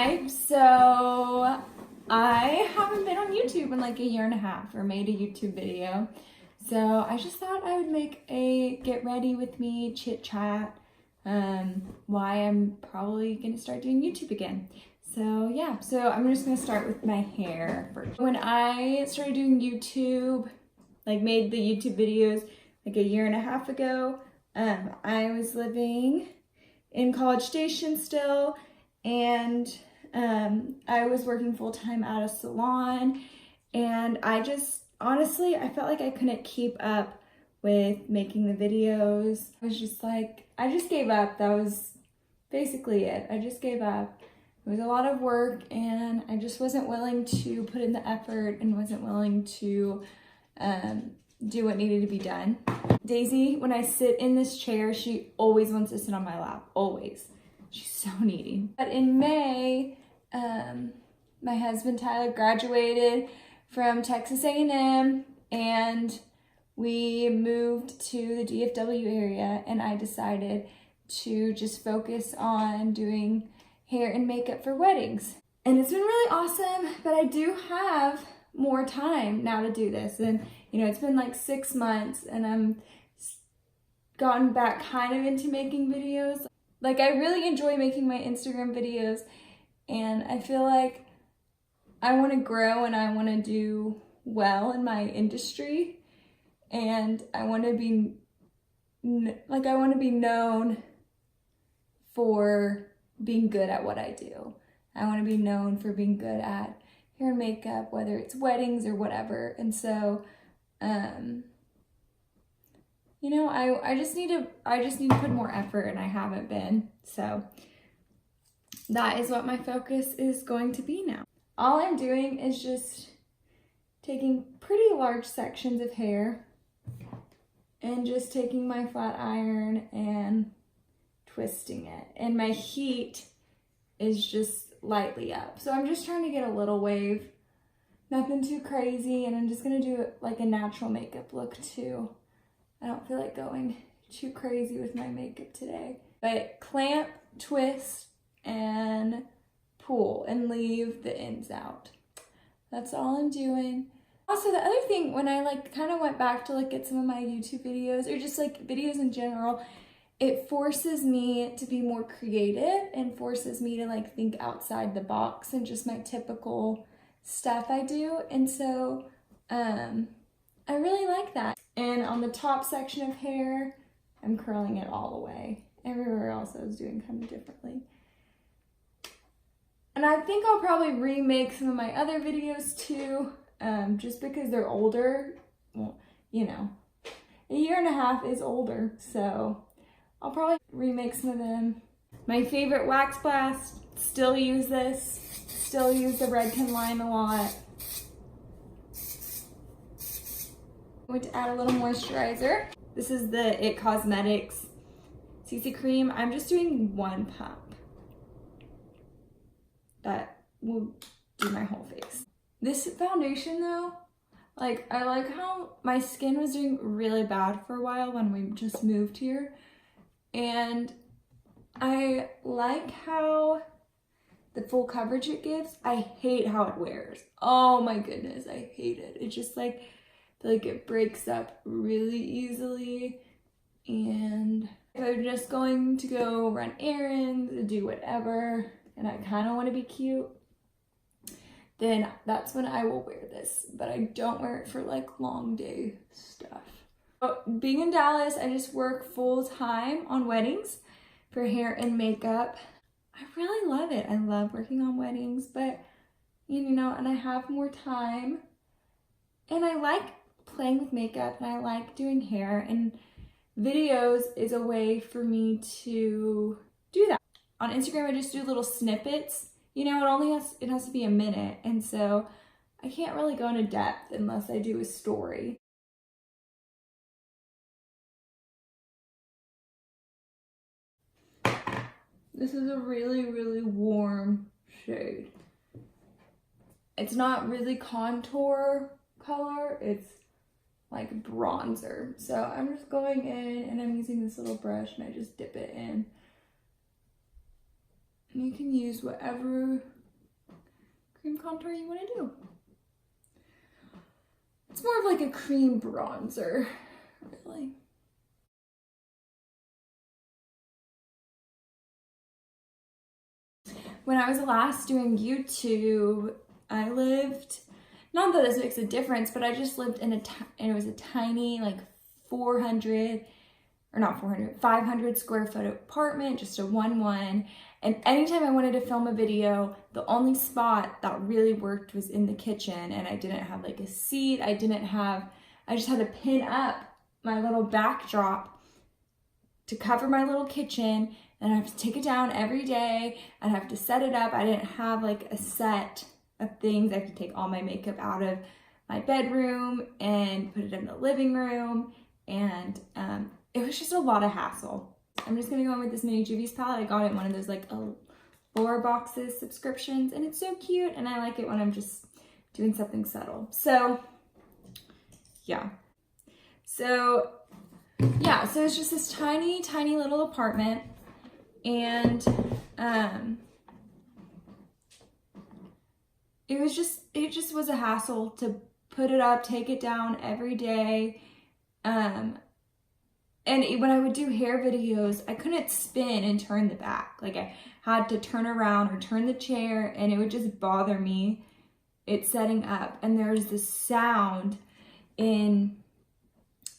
Hi, so I haven't been on YouTube in like a year and a half or made a YouTube video. So I just thought I would make a get ready with me chit chat, why I'm probably gonna start doing YouTube again. So yeah, so I'm just gonna start with my hair first. When I started doing YouTube, like made the YouTube videos like a year and a half ago, I was living in College Station still, and I was working full-time at a salon, and I just honestly I felt like I couldn't keep up with making the videos. I was just like, I just gave up. That was basically it. I just gave up. It was a lot of work, and I just wasn't willing to put in the effort and wasn't willing to do what needed to be done. Daisy, when I sit in this chair, she always wants to sit on my lap, always. She's so needy. But in May, my husband Tyler graduated from Texas A&M, and we moved to the DFW area, and I decided to just focus on doing hair and makeup for weddings. And it's been really awesome, but I do have more time now to do this. And you know, it's been like 6 months, and I'm gotten back kind of into making videos. Like, I really enjoy making my Instagram videos, and I feel like I want to grow and I want to do well in my industry, and I want to be known for being good at what I do. I want to be known for being good at hair and makeup, whether it's weddings or whatever. And so you know, I just need to put more effort, and I haven't been. So that is what my focus is going to be now. All I'm doing is just taking pretty large sections of hair and just taking my flat iron and twisting it. And my heat is just lightly up. So I'm just trying to get a little wave, nothing too crazy, and I'm just gonna do like a natural makeup look too. I don't feel like going too crazy with my makeup today. But clamp, twist, and pull, and leave the ends out. That's all I'm doing. Also, the other thing, when I like kind of went back to look at some of my YouTube videos, or just like videos in general, it forces me to be more creative and forces me to like think outside the box and just my typical stuff I do. And so I really like that. And on the top section of hair, I'm curling it all the way. Everywhere else I was doing kind of differently. And I think I'll probably remake some of my other videos too, just because they're older. Well, you know, a year and a half is older, so I'll probably remake some of them. My favorite wax blast, still use this. Still use the Redken line a lot. I'm going to add a little moisturizer. This is the It Cosmetics CC cream. I'm just doing 1 pump. That will do my whole face. This foundation though, like, I like how my skin was doing really bad for a while when we just moved here. And I like how the full coverage it gives. I hate how it wears. Oh my goodness, I hate it. It just like, I feel like it breaks up really easily. And if I'm just going to go run errands, do whatever, and I kind of want to be cute, then that's when I will wear this. But I don't wear it for like long day stuff. But being in Dallas, I just work full time on weddings for hair and makeup. I really love it. I love working on weddings, but you know, and I have more time, and I like playing with makeup, and I like doing hair, and videos is a way for me to do that. On Instagram, I just do little snippets. You know, it has to be a minute, and so I can't really go into depth unless I do a story. This is a really, really warm shade. It's not really contour color, it's like bronzer. So I'm just going in, and I'm using this little brush, and I just dip it in. And you can use whatever cream contour you want to do. It's more of like a cream bronzer, really. When I was last doing YouTube, I lived, not that this makes a difference, but I just lived in and it was a tiny like 500 square foot apartment, just a 1-1. And anytime I wanted to film a video, the only spot that really worked was in the kitchen. And I didn't have like a seat. I just had to pin up my little backdrop to cover my little kitchen. And I have to take it down every day. I'd have to set it up. I didn't have like a set of things. I have to take all my makeup out of my bedroom and put it in the living room. And it was just a lot of hassle. I'm just gonna go in with this mini Juvies palette. I got it in one of those like Laura boxes subscriptions, and it's so cute, and I like it when I'm just doing something subtle. So yeah. So it's just this tiny, tiny little apartment, and it just was a hassle to put it up, take it down every day. And when I would do hair videos, I couldn't spin and turn the back. Like I had to turn around or turn the chair, and it would just bother me. It's setting up, and there's this sound in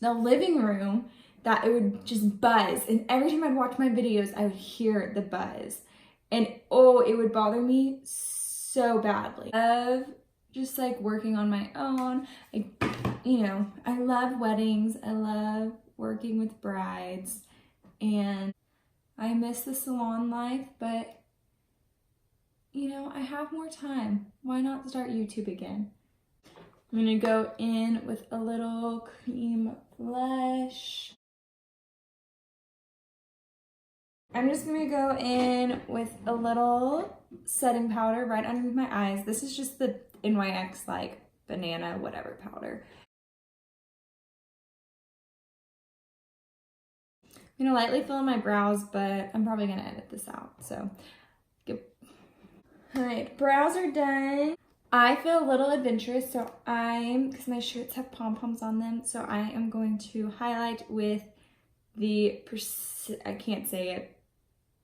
the living room that it would just buzz. And every time I'd watch my videos, I would hear the buzz. And oh, it would bother me so badly. Of just like working on my own. I love weddings. I love working with brides, and I miss the salon life, but I have more time. Why not start YouTube again? I'm gonna go in with a little cream blush. I'm just gonna go in with a little setting powder right underneath my eyes. This is just the NYX like banana whatever powder. I'm gonna lightly fill in my brows, but I'm probably gonna edit this out, so good. All right, brows are done. I feel a little adventurous, so because my shirts have pom-poms on them, so I am going to highlight with the, I can't say it,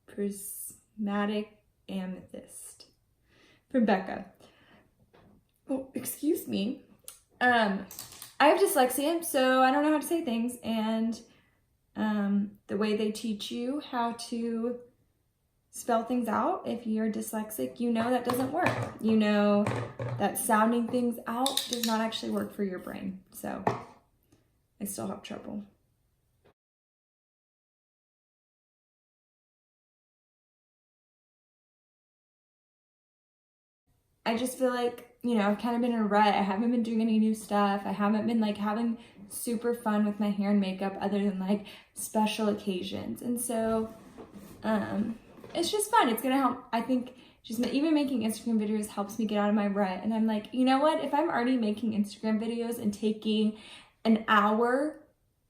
Prismatic Amethyst from Becca. Oh, excuse me. I have dyslexia, so I don't know how to say things, and the way they teach you how to spell things out, if you're dyslexic, that doesn't work. That sounding things out does not actually work for your brain. So I still have trouble. I just feel like, I've kind of been in a rut. I haven't been doing any new stuff. I haven't been like having super fun with my hair and makeup other than like special occasions. And so it's just fun. It's gonna help. I think just even making Instagram videos helps me get out of my rut. And I'm like, you know what? If I'm already making Instagram videos and taking an hour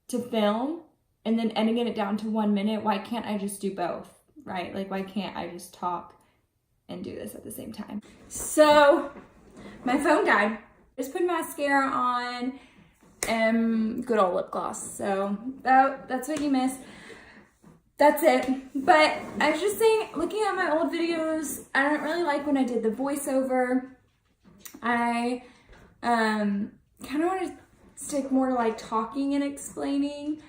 to film and then editing it down to 1 minute, why can't I just do both, right? Like, why can't I just talk and do this at the same time? So my phone died. Just put mascara on and good old lip gloss. So that's what you miss. That's it. But I was just saying, looking at my old videos, I don't really like when I did the voiceover. I kind of want to stick more to like talking and explaining.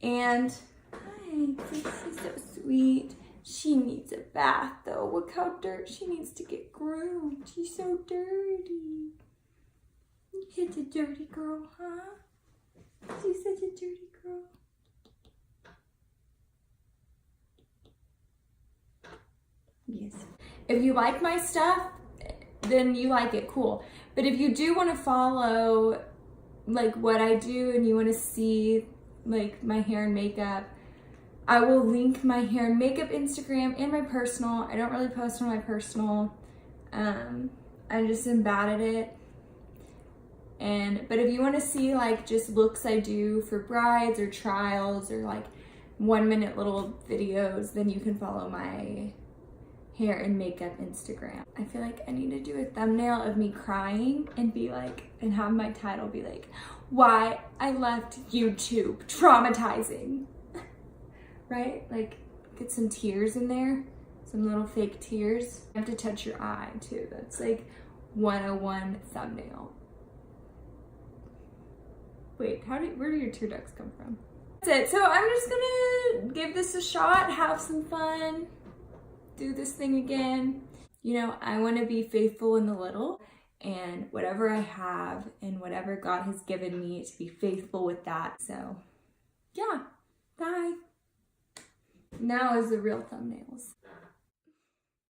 And hi, she's so sweet. She needs a bath though. Look how dirty. She needs to get groomed. She's so dirty. You're such a dirty girl, huh? She's such a dirty girl. Yes. If you like my stuff, then you like it, cool. But if you do want to follow like what I do and you want to see like my hair and makeup, I will link my hair and makeup Instagram and my personal. I don't really post on my personal. I just am bad at it. But if you want to see like just looks I do for brides or trials or like 1 minute little videos, then you can follow my hair and makeup Instagram. I feel like I need to do a thumbnail of me crying and be like, and have my title be like, why I left YouTube, traumatizing. Right? Like, get some tears in there, some little fake tears. You have to touch your eye too. That's like 101 thumbnail. Wait, where do your tear ducts come from? That's it. So I'm just gonna give this a shot, have some fun, do this thing again. You know, I want to be faithful in the little, and whatever I have and whatever God has given me, to be faithful with that. So yeah, bye. Now is the real thumbnails.